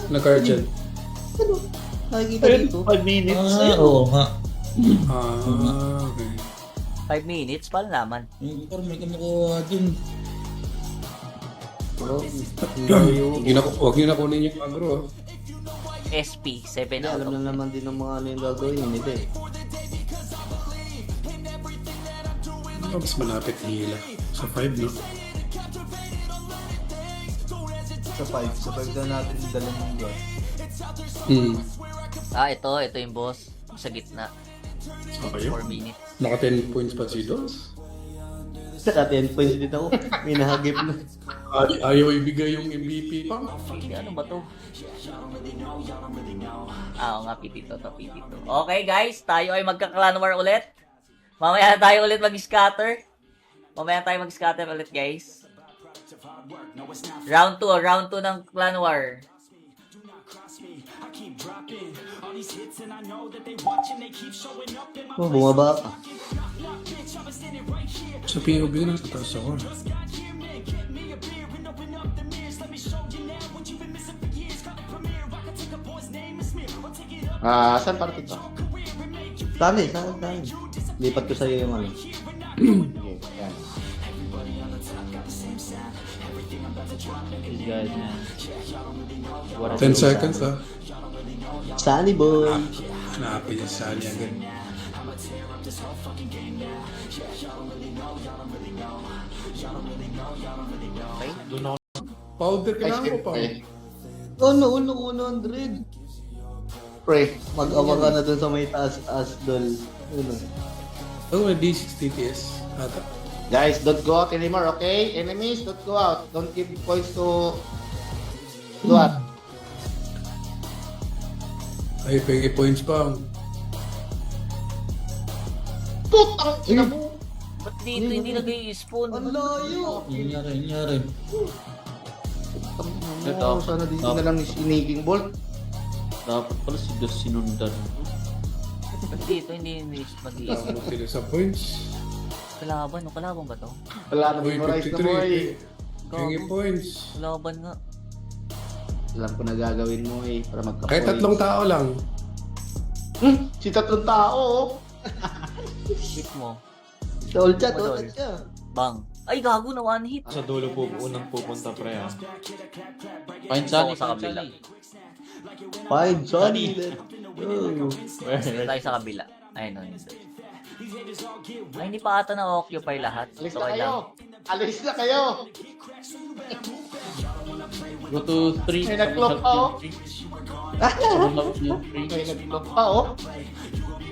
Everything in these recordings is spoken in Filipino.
Na-card dyan. Ano? Nakikita dito. 5 minutes. Oo nga. Okay. 5 minutes, paano naman? Yung parang may kumukuha dun. Bro, Huwag nyo na kunin yung agro. SP, 7 hindi, out alam of na naman din ng mga ano yung gagawin yun, hindi. Mas malapit hila. Sa 5, no? Sa 5 na natin dalhin yung gas. Ito yung boss. Sa gitna. Okay. 4 minutes. Naka 10 points pa si Dos. Saka 10 points din ako. May nahagip na. Ayaw ibigay yung MVP pa. Hindi, ano ba to? Oo nga, PT2 to, PT2. Okay guys, tayo ay magka-clan war ulit. Mamaya na tayo ulit mag-scatter. Ulit guys. Round 2 ng clan war. Oh, bumaba ka. Sa POV na tataas ako. Saan parte to? Saan. Lipat ko sa'yo yung ano. Okay, yan. These guys, man. 10 seconds, ha? Sunny boy. Hanapin niya sa niya agad. Powder ka Ay, lang ako, skip, pa. pre. Ano, 100. Pre. Mag-awa ka na dun sa may taas dol. Ano? Oh, may D6 TTS. Ata. Guys, don't go out anymore, okay? Enemies, don't go out. Don't give points to... what? Ay, pegi points pa. Putang ina mo! Ba't dito hindi nag-i-spawn? Ang layo. Yun nga rin. Ito, sana dito na lang is iniging bolt. Dapat pala si Dos sinundan. Ba't dito hindi mag-i-spawn? Ano sila sa points? Kalaban ba to? Wala na Uy, memorize na mo eh. 53. Pegi points. Kalaban nga. Alam ko na gagawin mo eh, para magka-points. Kahit 3 tao lang. Si 3 tao oh. Hit mo. All chat siya. Bang. Ay, gago na one hit. Sa dulo po, unang pupunta pre ah. Find Sunny, Ako sa kabila. Fine, Johnny. Let's go. Dito tayo sa kabila. Ayun, no. Ay, hindi pa ata na-occupy lahat. Alis So, na kayo. kailangan- Alis na kayo. Go to 3. May nag-clock pa oh. Someone help me on 3. May nag-clock pa oh.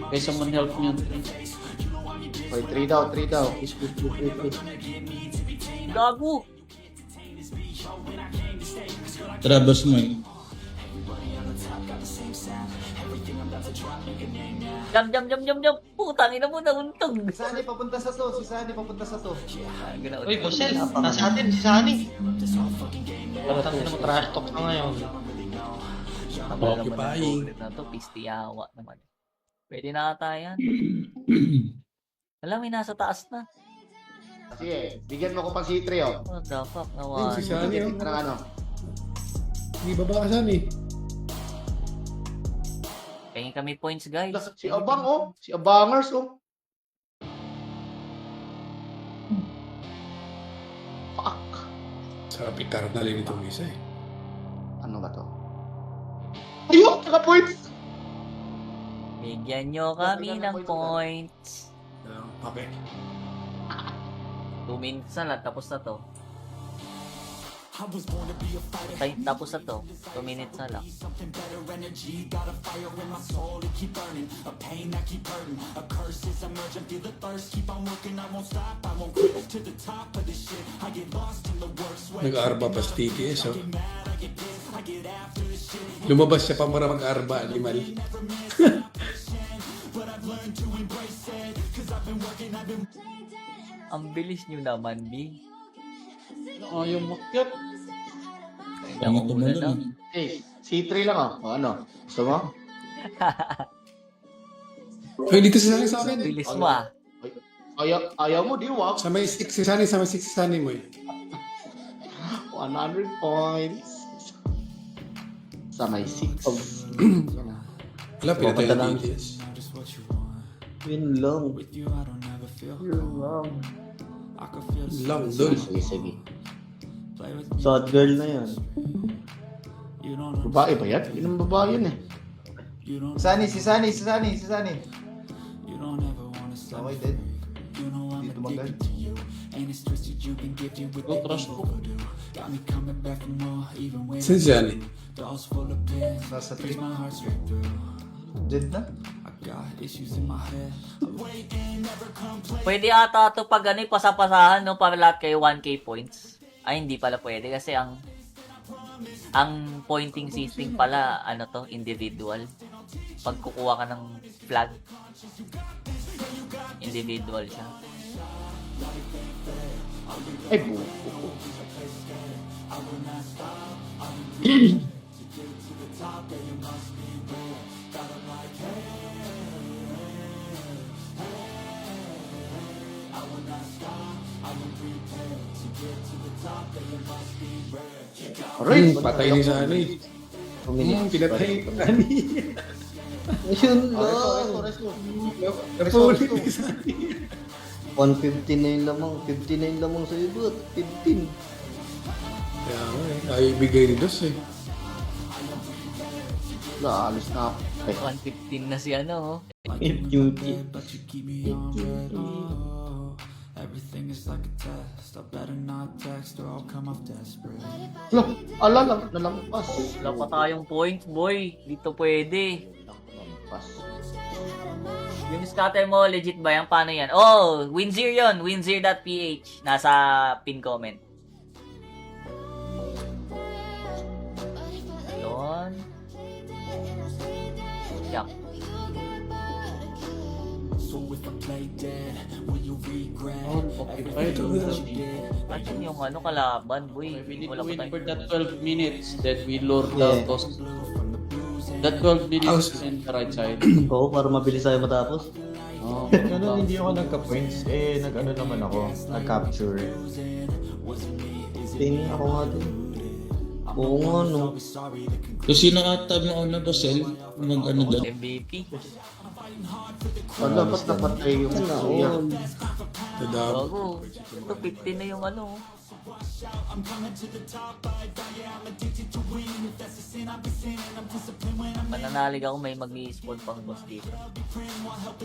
Okay, someone help me on 3. Okay, 3 daw. Gago! Traverse mo eh. Jump! Putang ina mo, nauntog! Si Sunny papunta sa to. Uy, Bosel, nasa atin si Sunny. Tanto na trash talk na ngayon. Occupying. Na to, pistiyawa naman. Pwede na ata yan. Alam, may nasa taas na. Sige, bigyan mo ko pang C3 oh. What the fuck, Ayun, nawa. si Sunny, oh. Ng ano. Hindi baba ka, Sunny. Pahingin kami points, guys. Si Abang oh. Si Abangers oh. Fuck. Sarap i-cardinalin itong isa eh. Ano ba to? Ayok! Naka-points! Bigyan nyo kami ng points. Okay. 2 minutes na lang, tapos na to. Tapos na to. 2 minutes na lang. Nag-arba pa sa TTS, oh. Lumabas siya pa para mag-arba, animal. Ang bilis nyo naman, B. Ayaw makyat. Kaya nga Una tumalon lang. eh. C3 lang oh. O ano? Gusto mo? Ay, dito si Sunny sa akin. Bilis mo ah. Ayaw mo, di wag. Sa may 6 si Sunny, sa may 6 si Sunny mo eh. 100 points. Basta may 6. Wala, pinatay Papunta ang lang. DTS. Yun lang. Lang doon. Sige. Sad girl na yan. Babae ba yan? Yun ang babae yun eh. Si Sunny. Okay, dead. Hindi tumagal. Go trash talk. Saan si Johnny? Nasa 3. Dead na? Pwede ata ito pag ano, pasapasahan, no? Para lahat kayo 1k points. Ay, hindi pala pwede kasi ang pointing system pala, ano to, individual. Pag kukuha ka ng flag, individual siya. Ay, buko. Aray, Patay ni Johnny. Pinatay ni Johnny. Ayun Resto, lang. resto. Napulit ni Johnny. 150 na yung lamang. 50 na yung lamang sa'yo, bot. 15. Kaya nga eh. Ayaw ibigay ni Dos eh. Alis na ako. Ay, 115 na si ano, oh. Duty. nalampas. Wala pa tayong points, boy. Dito pwede. Nalampas. Yung scatter mo, legit ba yan? Paano yan? Oh, Winzir yun. Winzir.ph. Nasa pin comment. Yun. Yup. All occupied. At yun yung ano, kalaban, boy. We need Wala to pa win tayo. for that 12 minutes that we lured Yeah. out Toast. That 12 minutes in the right side. Oo, para mabilis tayo matapos. Oh, Ganun, hindi ako nagka-points. Nag-ano naman ako. Nag-capture. Tingin ako nga din. Oo nga, no. So sino ata mo na ba, Sel? Mag-ano doon? MVP. Dapat napatay yung suya. Tadab. Bago. Ito, 15 na yung ano. Mananalig ako, may mag-i-spawn pang boss dito.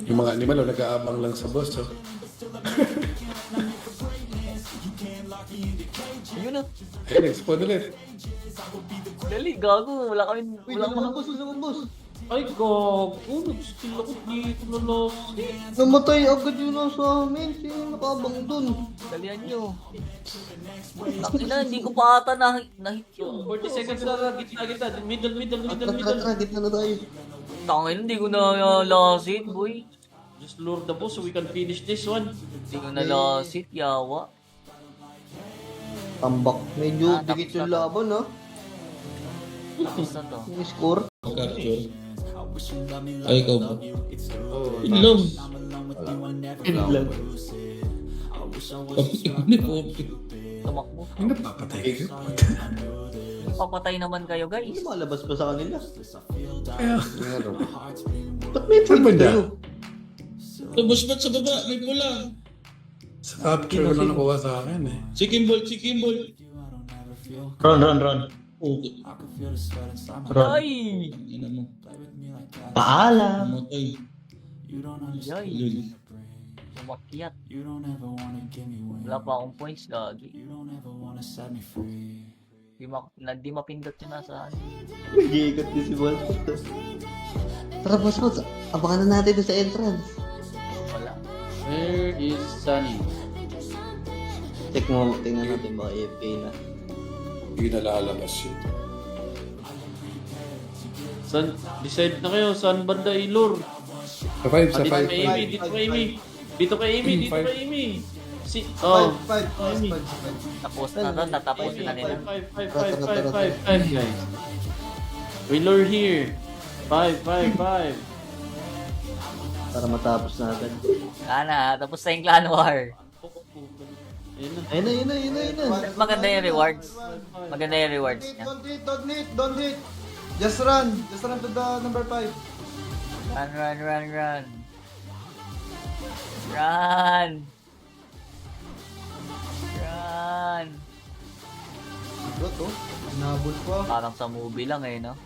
Yung mga animal, oh, nag-aabang lang sa boss, oh. Yun na. Ayun, nag-spawn ulit. Dali, gago. Wala kami. Uy, Wala naman kami. boss, naman boss. Ay, gago. Nag-skill ako dito na loss. Namatay agad yun lang sa amin. Sino nakabang dun? Dalihan nyo. Takina, hindi ko pa ata na-hit yun. 40 seconds na gitna. Middle. Tara, gitna na tayo. Tangin, hindi ko na lasit, boy. Just lure the boss so we can finish this one. Hindi ko na lasit, yawa. Tambak. Medyo Tapos dikit yung na to. laban, ha? Tapos na to. Yung score. Capture. Ay, ikaw ba? Inlong. Inlang. Tumakbo. Yung napapatay kayo. Papatay naman kayo, guys. Lumalabas pa sa kanila. Kaya, Ba't may saan point banda? kayo? Tapos ba't sa baba? May pula. Sa capture ko lang nakuha sa akin eh. Si Kimball. Run. Okay. Ay! Ina mo. Paalam. Matay. Ay! Lul. Umakyat. Wala pa akong points, lagi. Di mapindot yun nasa ano. Nag-iikot din si Boss. Tara, boss. Abangan na natin doon sa entrance. Wala. Where is Sunny? Check mo, tingnan natin baka AFK na. Hindi na lalabas yun. Decide na kayo, saan banda ilur? Sa 5, sa Dito 5. kay Amy, dito kay Amy. Si, Oh. oh. 5. Tapos na to, tatapusin na nila. 5 guys. We lure here. 5. Para matapos na agad. Sana, tapos na yung clan war. Ayun na. Ayun na. Maganda yung rewards. Maganda yung rewards niya. Don't hit. Just run to the number 5. Run, run, run, run. Run. Run. Bro, to. Nabol pa. Parang sa movie lang eh, no?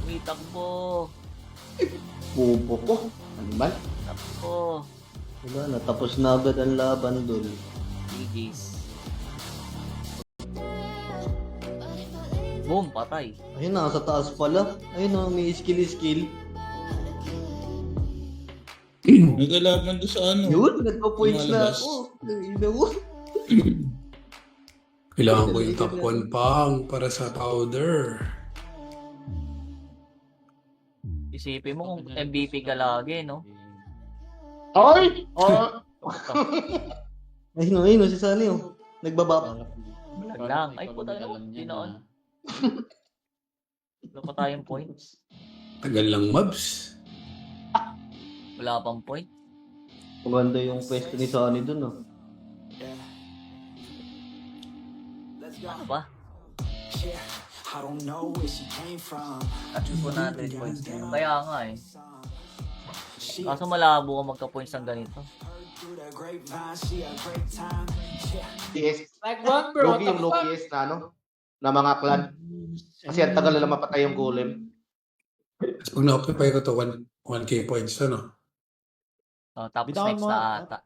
Uy, takbo. Bubo ko. Ano ba? Takbo. Wala na, tapos na agad ang laban dun. GG's. Boom, patay. Ayun, nasa taas pala. Ayun, may skill. Nagalaban doon sa ano. Yun, nagpa-points na Lumalabas. ako. Ina mo. Kailangan ko yung top 1 pang para sa powder. Isipin mo kung MVP ka lagi, no? Ay! Oh! Ayun, si Sunny, oh. Nagbabap. Lag lang. Ay, puta na. Sinoon. Wala pa tayong points. Tagal lang, Mabs. Wala pang point. Maganda yung pwesto ni Sunny dun, oh. Ano ba? At 100 points. Kaya nga eh. Kaso malabo ka magka-points ng ganito. PS. Logi yung low PS na ano? Na mga clan. Kasi ang tagal na mapatay yung golem. Pag na-occupy ko to 1k points, ano? Oh, tapos Bitawan next mo. na ata.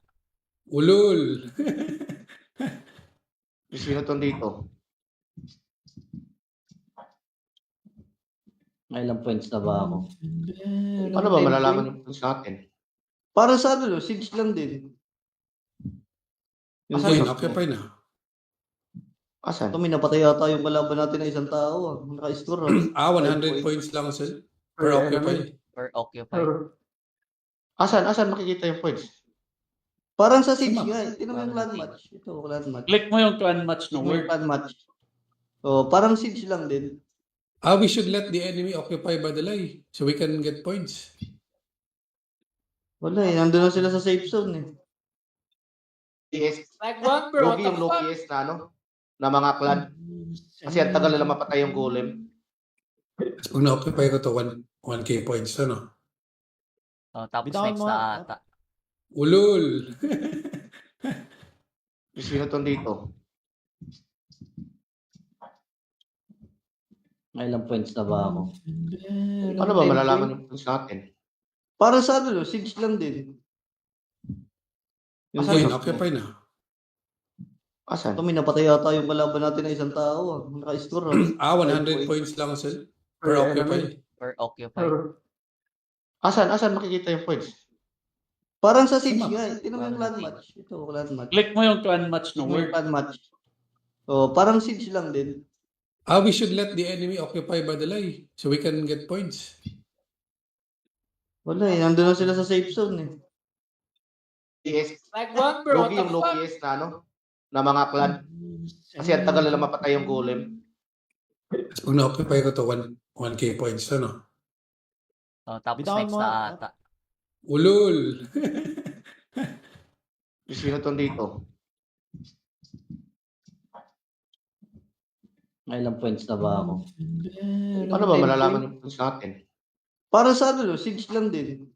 Ulul! Sino tong dito? May ilang points na ba ako? Ano ba malalaman yung points natin? Para sa ano, siege lang din. Yung Okay, siege. na-occupy na. Asan? Ito, may napatay yata yung kalaban natin na isang tao, ah. Naka-score, ah. 100 points lang, sir. Per occupy. Per occupy. Asan makikita yung points? Parang sa siege nga, eh. Tingnan mo yung clan match. Ito, clan match. Click mo yung clan match no Tingnan mo word. yung clan match. So, parang siege lang din. We should let the enemy occupy Badalay so we can get points. Wala eh, nandun na sila sa safe zone eh. PS. Like what bro? Logi yung low PS na ano? Na mga clan. Kasi ang tagal na mapatay yung golem. Pag na-occupy ko to 1k points, ano? Oh, tapos Bitawan next mo. na ata. Ulul! Sino tong dito? May ilang points na ba ako? Ano ba malalaman yung points natin? Para sa ano, siege lang din. Yung Okay, siege. na-occupy na. Asan? Ito, may napatay yata yung kalaban natin na isang tao, ah. Naka-score, ah. 100 points lang, sir. Per occupy. Per occupy. Asan makikita yung points? Parang sa siege nga, eh. Tingnan mo yung clan match. Ito, clan match. Click mo yung clan match no Tingnan mo word. yung clan match. So, parang siege lang din. We should let the enemy occupy Badalay so we can get points. Wala eh, nandun na sila sa safe zone eh. PS. Like what bro? Logi yung low PS na ano? Na mga clan. Kasi ang tagal na mapatay yung golem. Pag na-occupy ko to 1k points, ano? Oh, tapos Bitawan next mo. na ata. Ulul! Sino tong dito? May ilang points na ba ako? Ano ba malalaman yung points natin? Para sa ano, siege lang din.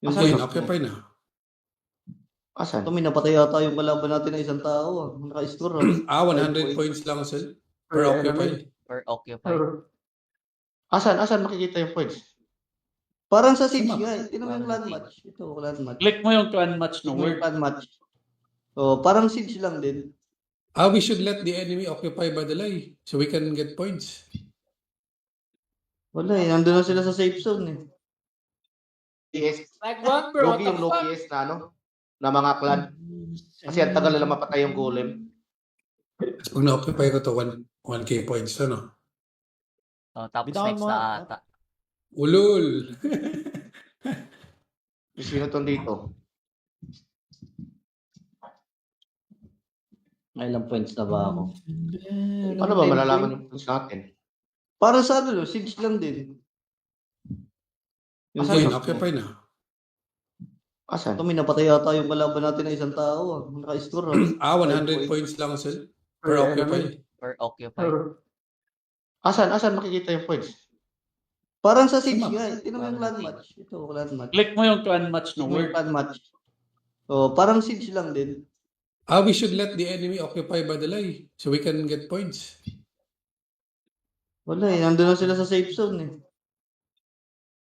Yung Okay, siege. na-occupy na. Asan? Ito, may napatay yata yung kalaban natin na isang tao, ah. Naka-score, ah. 100 points lang, sir. Per occupy. Per occupy. Asan makikita yung points? Parang sa siege nga, eh. Tingnan mo yung clan match. Ito, clan match. Click mo yung clan match no Tingnan mo word. yung clan match. So, parang siege lang din. We should let the enemy occupy Badalay so we can get points. Wala eh, nandun na sila sa safe zone eh. PS. Like what bro? Logi yung low PS na ano? Na mga clan. Kasi ang tagal na mapatay yung golem. Pag na-occupy ko to 1k points, ano? Oh, tapos Bitawan next mo. na ata. Ulul! Sino tong dito? May ilang points na ba ako? Ano ba malalaman yung points natin? Para sa ano, siege lang din. Yung Okay, siege. na-occupy na. Asan? Ito, may napatay yata yung kalaban natin na isang tao, ah. Naka-score, ah. 100 points lang, sir. Per occupy. or occupied. Asan makikita yung points? Parang sa Siege Tama. nga. Tingnan mo yung clan match. Ito, clan match. Click mo yung clan match no Tingnan mo yung word. clan match. Oh, parang Siege lang din. We should let the enemy occupy Badalay so we can get points. Wala eh. Nandun na sila sa safe zone eh.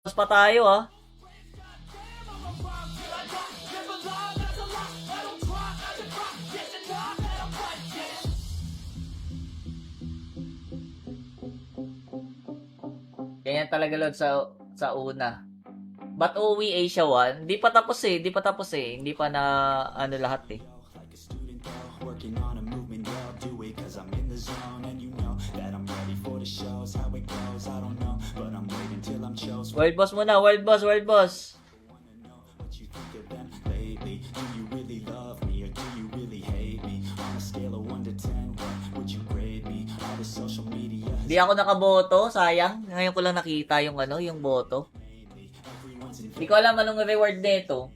Mas pa tayo ah. Ganyan talaga Lord sa una. But uwi Asia 1, di pa tapos eh. Hindi pa na ano lahat eh. Working on a movement, yeah, I'll do it cause I'm in the zone. And you know that I'm ready for the shows. How it goes, I don't know, but I'm waiting till I'm chosen. World boss muna, world boss. What you think of them lately? Do you really love me or do you really hate me? On a scale of 1 to 10, what would you grade me? All the social media has Di ako nakaboto, sayang. Ngayon ko lang nakita yung ano, yung boto. everyone's in Di ko alam anong reward nito.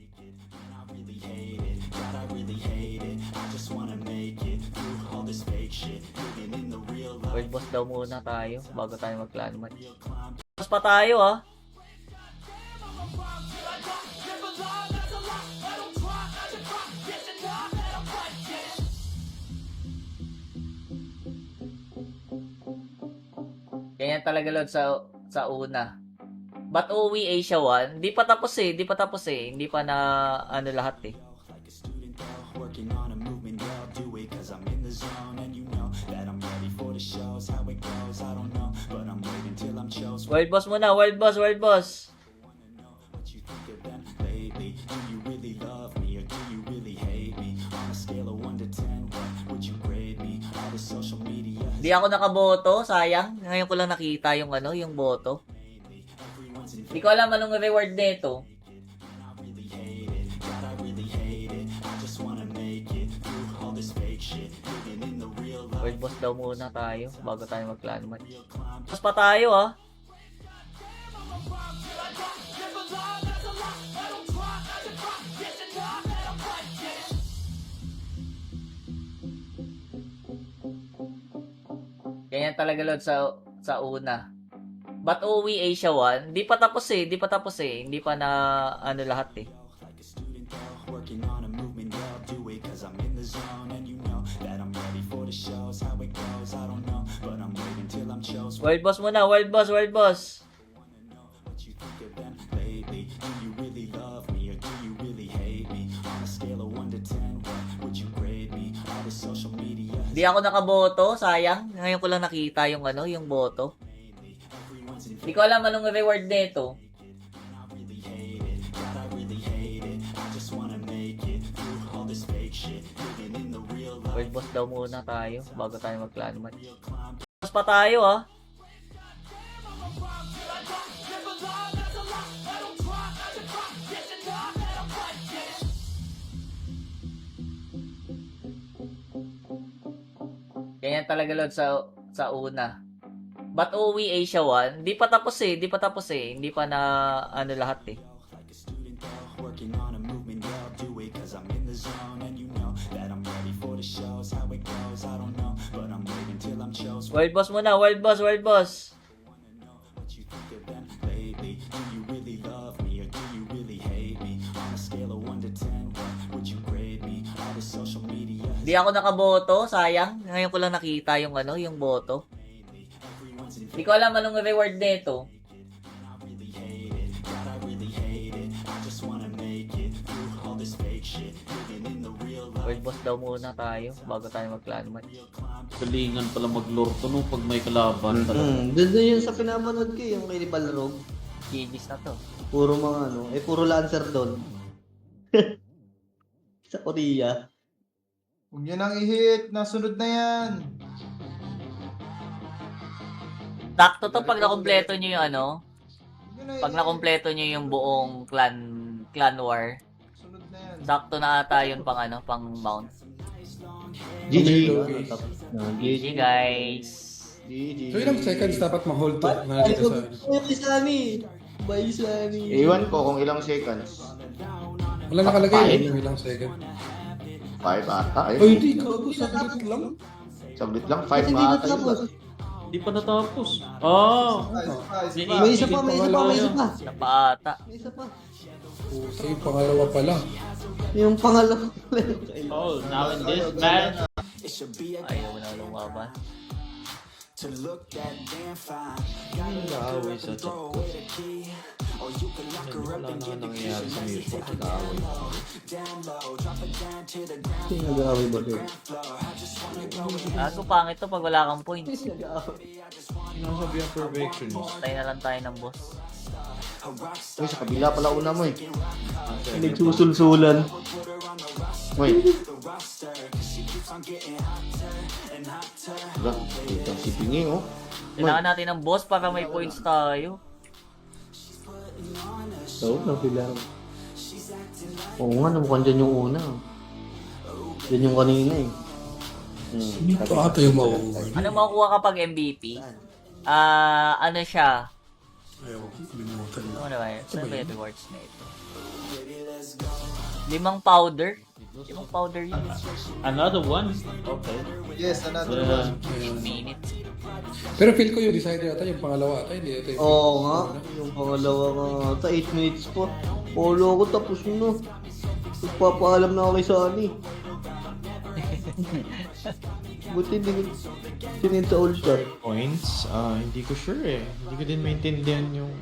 I really hate it, God, I really hate it. I just wanna make it through all this fake shit. Living in the real life. World boss daw muna tayo bago tayo mag-clan match. Mas pa tayo ah. Ganyan talaga Lord sa una. But uwi Asia 1, di pa tapos eh. Hindi pa na ano lahat eh. Like a student though, working on a movement, yeah, I'll do it cause I'm in the zone. And you know that I'm ready for the shows. How it goes, I don't know, but I'm waiting till I'm chosen. World boss muna, world boss. Wanna know what you think of them lately? Do you really love me or do you really hate me? On a scale of 1 to 10, what would you grade me? All the social media has Di ako nakaboto, sayang. Ngayon ko lang nakita yung ano, yung boto. everyone's in Di ko alam anong reward nito. I really hate it, God, I really hate it. I just wanna make it through all this fake shit. Living in the real life. World boss daw muna tayo bago tayo mag-clan match. Mas pa tayo ah. Ganyan talaga Lord sa una. But uwi Asia 1, di pa tapos eh. Hindi pa na ano lahat eh. Like a student though, working on a movement, yeah, I'll do it cause I'm in the zone. And you know that I'm ready for the shows. How it goes, I don't know, but I'm waiting till I'm chosen. World boss muna, world boss. Wanna know what you think of them lately? Do you really love me or do you really hate me? On a scale of 1 to 10, what would you grade me? All the social media has Di ako nakaboto, sayang. Ngayon ko lang nakita yung ano, yung boto. everyone's in Di ko alam anong reward nito. I really hate it, God, I really hate it. I just wanna make it through all this fake shit. Living in the real life. World boss daw muna tayo bago tayo mag-clan match. Mas pa tayo ah. Ganyan talaga Lord sa una. But uwi Asia 1, di pa tapos eh. Hindi pa na ano lahat eh. Like a student though, working on a movement, yeah, I'll do it cause I'm in the zone. And you know that I'm ready for the shows. How it goes, I don't know, but I'm waiting till I'm chosen. World boss muna, world boss. Wanna know what you think of them lately? Do you really love me or do you really hate me? On a scale of 1 to 10, what would you grade me? All the social media has Di ako nakaboto, sayang. Ngayon ko lang nakita yung ano, yung boto. everyone's in Di ko alam anong reward nito. I really hate it, God, I really hate it. I just wanna make it through all this fake shit. Living in the real life. World boss daw muna tayo bago tayo mag-clan match. Galingan pala maglorto no pag may kalaban talaga. Doon yun sa pinapanood ko yung kay Balrog. GG's na to. Puro mga ano, puro Lancer doon. Sa Korea. Huwag yan ang i-hit. Nasunod na yan. Takto to pag nakompleto nyo yung ano, Huwag yan ang pag i-hit. nakompleto nyo yung buong clan war. Sunod na yan. Sakto na ata yun pang ano, pang mount. GG. GG guys. GG. So ilang seconds dapat ma-hold to na dito sa... Bye, Sunny. Bye, Sunny. Iwan ko kung ilang seconds. Wala nakalagay Five. eh, ilang second. 5 ata. Oh, hindi. Gago, saglit lang. Saglit lang, Ba't 5 hindi maata natapos? yun. Hindi pa natapos. Oh! May isa pa, may isa pa, may isa pa. Na pa ata. May isa pa. Puta, yung pangalawa pa lang. Yung pangalawa. Oh, now in this match, Ayaw mo na lumaban. to look that damn fine. Nag-aaway sa chat ko. Or you can lock her up Wala and na get the nangyayari sa keys. music. Nag-aaway. Down low, drop it down to the ground Hindi nag-aaway ba kayo? floor. I just wanna go with Gago, pangit to pag wala kang points. Sinasabi ang perfectionist. Tayo na lang tayo ng boss. Uy, sa kabila pala una mo eh. Nagsusulsulan. Uy. Wala, ito si Pingi oh. Kailangan natin ng boss para may points tayo. So, napilang. Oo nga, mukhang dyan yung una. Yan yung kanina eh. Ito ata yung mawawala. Ano makukuha kapag MVP? Ano siya? Ayaw, kalimutan na. Ano ba yun? Saan ba yung rewards na ito? 5 powder? 5 powder yun. another one. Okay. Yes, another one. 8 minutes. Pero feel ko yung decider ata, yung pangalawa ata, hindi ito yung... Oo nga, yung pangalawa nga ata, 8 minutes pa. Polo ko tapos na. Magpapaalam na ako kay Sunny. Buti hindi ko sinin sa All-Star. Points? Hindi ko sure eh. Hindi ko din maintindihan yung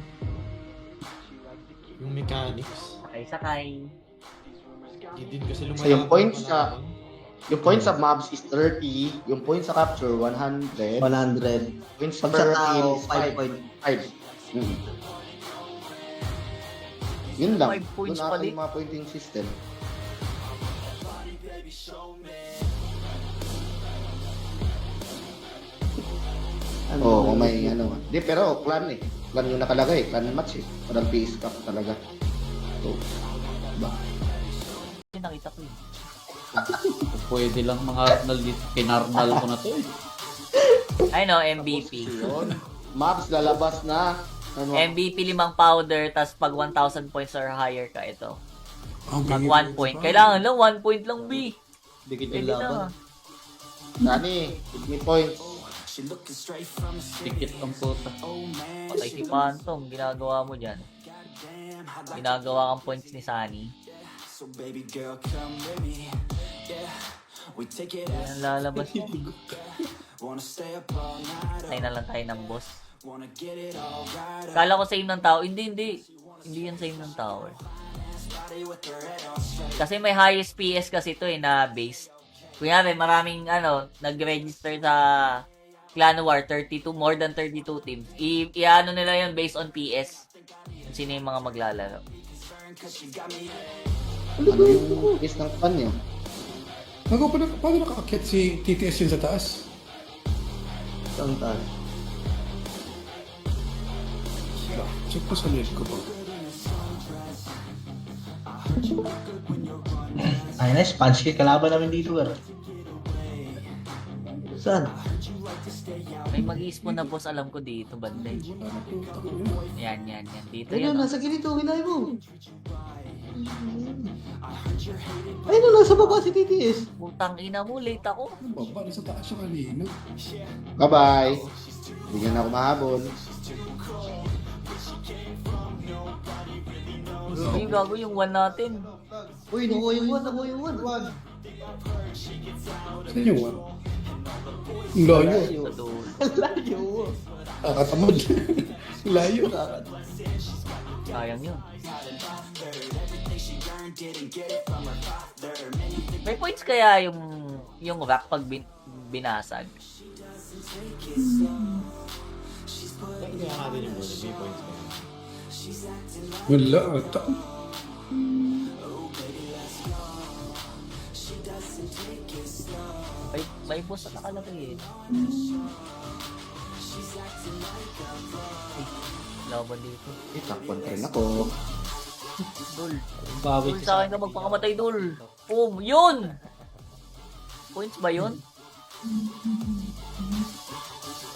mechanics. Sakay. Hindi din kasi So, yung points sa mobs is 30, yung points sa capture 100, 100. points Pag sa per tao, kill is 5 point. 5. Yun lang. 5 points Doon pa ata din. yung mga pointing system. Oo, kung may ano. Di, pero clan eh. Clan yung nakalagay. Clan match eh. Parang PS Cup talaga. So, diba? Nakita ko yun. Pwede lang mga Arnal dito. Pinarnal ko na to eh. Ay no, MVP. Yun. Maps lalabas na. Ano? MVP 5 powder, tas pag 1,000 points or higher ka, ito. Mag Ang 1 point. Kailangan lang, 1 point lang, B. Dikit Pwede yung laban. na. Dani, give me points. Tikit ang puta. Patay si Phantom, ginagawa mo dyan. Ginagawa kang points ni Sunny. So baby girl, come with me. Yeah, we take it Yan ang lalabas mo. Wanna stay up all night. Patay na lang tayo ng boss. Wanna get it all right. Kala ko save ng tao. Hindi. Hindi yan save ng tower. Kasi may highest PS kasi ito eh, na base. Kunyari, maraming nag-register sa Clan War, 32, more than 32 teams. I-ano nila yun based on PS. Kung sino yung mga maglalaro. Ano yung is ng pan yun? Paano nakakakit si TTS yun sa taas? Ang taas. Check ko sa net ko ba? Ay, nice. Punch kick kalaban namin dito, Saan? May mag-i-spawn na boss, alam ko dito, banday. Yan. Dito Ayun, yan. nasa ganito, hinay mo. Ayun, nasa baba si TTS. Putang ina mo, late ako. Baba, nasa taas siya kanina. Bye-bye. Hindi na ako mahabol. Yung gago yung 1 natin. Uy, nakuha yung one. Saan yung one? Ang layo. Sa dulo. Layo. Nakatamad. Layo. Sayang yun. May points kaya yung rack pag binasag? Kaya natin yung bully. May points na yun. Wala ata. May boss na nakalagay eh. Laban dito. Takpan rin ako. Dol. Bawi Dol sa akin ka magpakamatay, Dol. Boom! Yun! Points ba yun?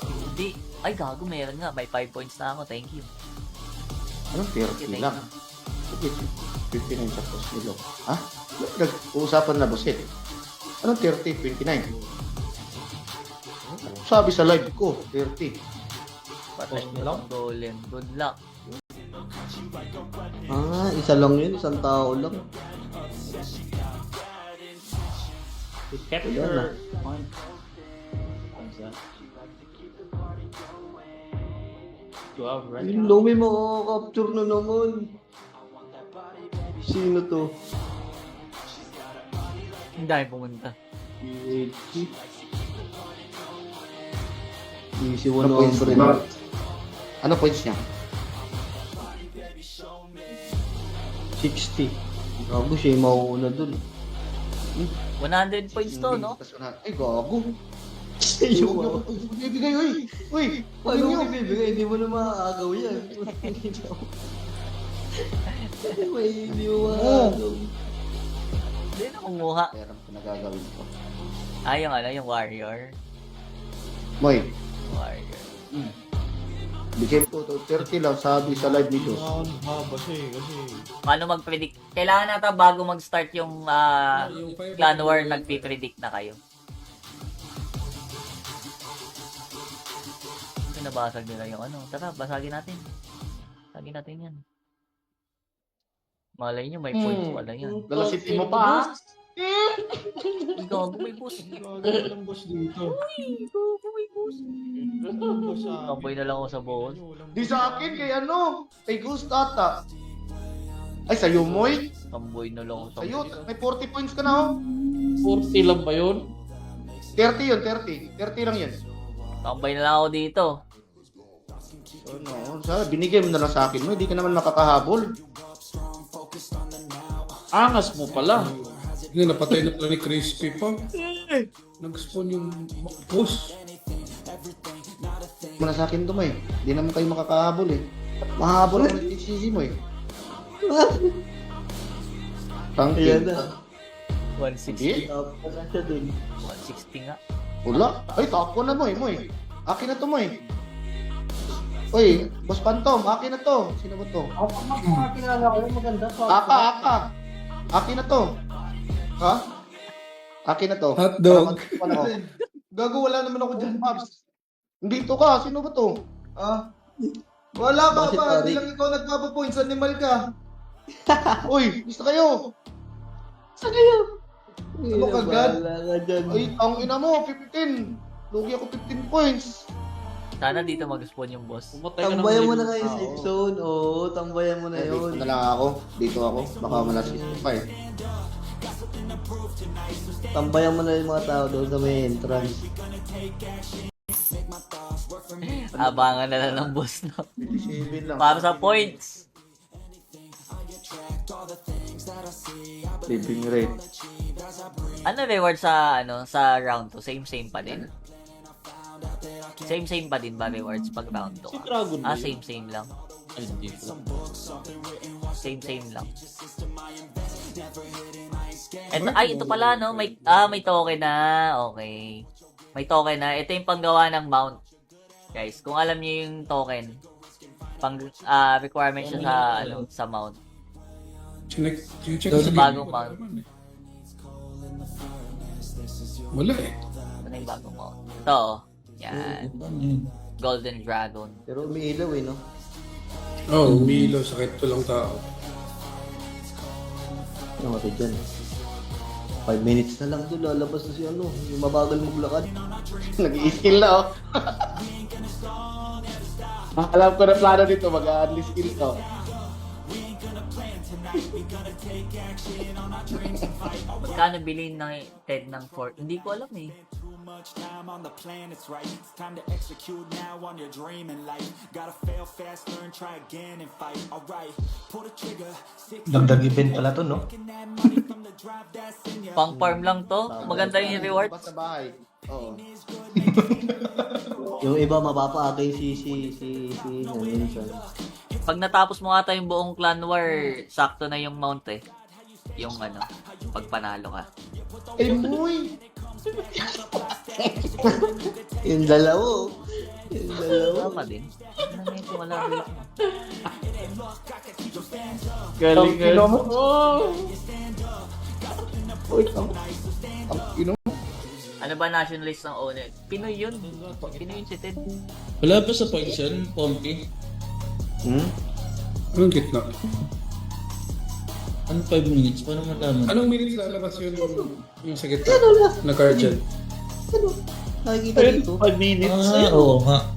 Hindi. Ay, gago, meron nga. May 5 points na ako. Thank you. Anong 30 lang? 59 sa post nilo. Ha? Nag-uusapan na boss eh. Anong 30? 29? Sabi sa live ko, 30. Patay mo lang golem. Good luck. Ah, isa lang yun, isang tao lang. Capture on. You have right. Yung Lomi makaka-capture na naman. Sino to? Ang dami pumunta. Easy Ano points 100. niya? Ano points niya? 60. Gago siya yung mauuna dun. 100 points to, no? Ay, gago. Yung wow. Bibigay, uy! Uy! Ano mo ibibigay? Hindi mo na makakagaw yan. Hindi mo makakagaw. Hindi na kumuha. Pero ang pinagagawin ko. Ah, yung ano, yung warrior. Moy, Warrior. bigay ko to 30 lang sabi sa live nito. Ang haba siya eh, kasi Paano mag-predict? Kailangan nata bago mag-start yung clan war, nagpi-predict na kayo. Pinabasag nila yung ano. Tara, basagin natin. Basagin natin yan. Malay nyo, may points pala yan. Velocity mo pa, ha? Ikaw, may boss. gagawin ng boss dito. May boss. Boss sa Tambay na lang ako sa boss. Di sa akin, kay ano? Kay Ghost ata. Ay, sa'yo, Moy? Tamboy na lang ako sa Sa'yo, boss. may 40 points ka na, oh. 40 lang ba yun? 30 yun, 30. 30 lang yun. Tambay na lang ako dito. Ano, binigay mo na lang sa akin, mo. Hindi ka naman makakahabol. Angas mo pala. Nga, napatay na pala ni Crispy pa. Nag-spawn yung boss. Muna sa akin to, Moy. Hindi naman kayo makakahabol, eh. Mahabol ang nagsisisi mo, eh. Ayan Tangkin. na. 160. Tapos na siya dun. 160 nga. Wala. Ay, top ko na, Moy. Moy. Akin na to, Moy. Uy, Boss Phantom, akin na to. Sino ba to? Aka. Akin na to. Ha? Akin na to. Hotdog. Ano? Gago, wala naman ako dyan, Pops. Dito ka, sino ba to? Ah? Wala ka Bakit, pa, pare? hindi lang ikaw nagpapapoints, animal ka. Uy, gusto kayo. Ano ka, God? Wala ka dyan. Ay, ang ina mo, 15. Lugi ako 15 points. Sana dito mag-spawn yung boss. Pumatay ka ng Tambayan mo na limang kayo sa tao. zone. Oo, tambayan mo na Dito yun. na lang ako. Dito ako. Baka malasis pa eh. Tambayan mo na yung mga tao doon sa may entrance. Abangan na lang ng boss, no? 7 lang. Para sa points. Living rate. Ano reward sa sa round 2? Same pa din. Same pa din ba rewards pag round 2? Si Dragon Ah, Ball. same lang. Ay, hindi ko. Same lang. Ito pala no, may token na. Okay. May token na. Ito yung panggawa ng mount. Guys, kung alam niyo yung token, requirement siya sa mount. Check Sa bagong mount. Wala eh. Ito na yung bagong mount. Ito, oh. Yan. Golden Dragon. Pero umiilaw eh, no? Oh, Milo, sakit to lang tao. Ano ka dyan? 5 minutes na lang doon, lalabas na si ano, yung mabagal maglakad. Nag-i-skill na oh. Alam ko na plano dito, mag-a-unli skill to. Magkano bilhin ng Ted ng 4? Hindi ko alam eh. Much time on the planet's right. It's time to execute now on your dream in life. Gotta fail fast, learn, try again and fight. Alright, pull the trigger. Dagdag event pala to, no? Pang farm lang to. Maganda yung reward. Sa bahay. Oo. Yung iba mapapaagay si minsan. Pag natapos mo ata yung buong clan war, sakto na yung mount eh. Yung pag panalo ka. Eh, boy! Yung dalawa. Yung dalawa. Tama din. Ano na ito? Wala rin. Galing Kilo mo? Oh! Uy, ang ino. Ano ba nationalist ng owner? Pinoy yun. Pinoy yun si Ted. Wala ba sa points yun, Pompey? Anong gitna? Ano 5 minutes? Paano malaman? Anong minutes lalabas yung sa gitna? Na card dyan? Ano? Nakikita dito. 5 minutes. Oo nga.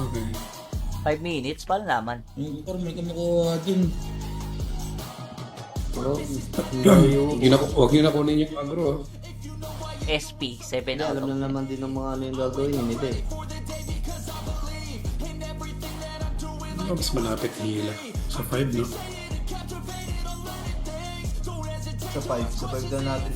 Okay. 5 minutes? Paano naman? Yung parang may kumukuha din. Huwag nyo na kunin yung agro. SP, 7 Hindi, out alam of na naman din ng mga ano yung gagawin. Hindi eh. Mas malapit hila. Sa 5, no? Sa 5 daw natin